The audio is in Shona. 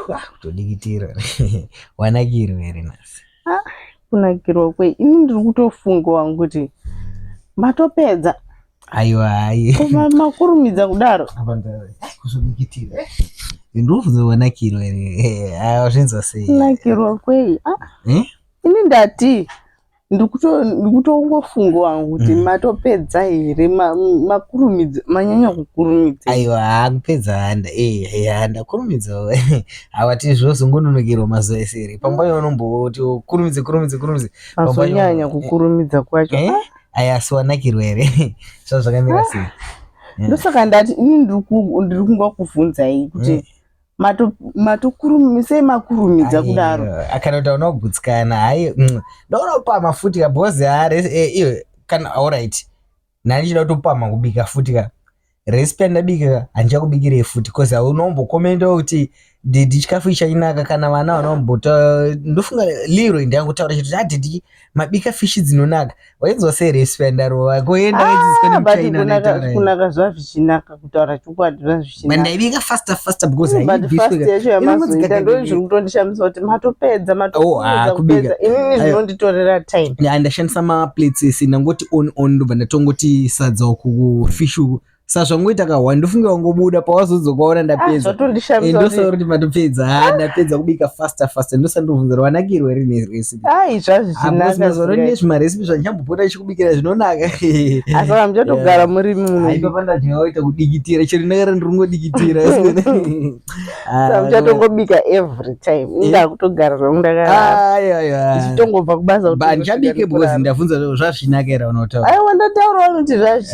kutodikitira wanakirwa here nhasi. Kunakirwa kwei ini ndiri kutofungawo kuti matopedza. Aiwa hai. Koma makurumidza kudaro. Kuzodikitira. Ndobvunza wanakirwa here. Zvinzwa sei? Kunakirwa kwei. Ini ndati ndikutongofunga wangu kuti matopedza here makurumidza manyanya kukurumidza. Aiwa kupedza handa handa kurumidza awati zvozongononokirwa mazuva ese here pambayo unomboti kurumidze azonyanya kukurumidza kwacho aya asi wanakirwa here zvazvakamira sei? Ndosaka ndati ini ndiri kungokubvunzai kuti matokurumidza makurumidza kudaro akana kuti unogutsikana hai ndaunopa futi kabhozi iyo kana alright nani chida kutopama kubika futi ka recipe yandabika handichakubikirei futi cause unombokomenda kuti chikafu ichanaka kana vana vanombota ndofunga Leroy ndiyangotaura chiti adidi mabika fishi dzinonaka wainzwa sei recipe yandarova koenda kunaka zvazvichinaka kutaura chokwadi zvazvichinaka ndaibika faster because yacho yamazoita ndozviri kutondishamisa kuti matopedza kubika inini zvinonditorera time ndashandisa maplates ese ndangoti on ndobva ndatongoti sadza uku fish uku sazvangoita kahwa ndofunga wangobuda pawazodzokaona ndapedza ndosaura kuti matopedza ndapedza kubika faster ndosandobvunzira wanakirwa here nerecipe nezvimarecipe zvandichambobuda chikubikira zvinonaka asaka muchatogara muri munoipa ndachaaita kudikitira chero ndakara ndiringodikitira muchatongobika every time indakutogara zvangu ndakaichitongobva kubasa ndichabike because ndabvunza zvazvinaka here unotaura aiwa ndataurawo kuti zvazvichinaka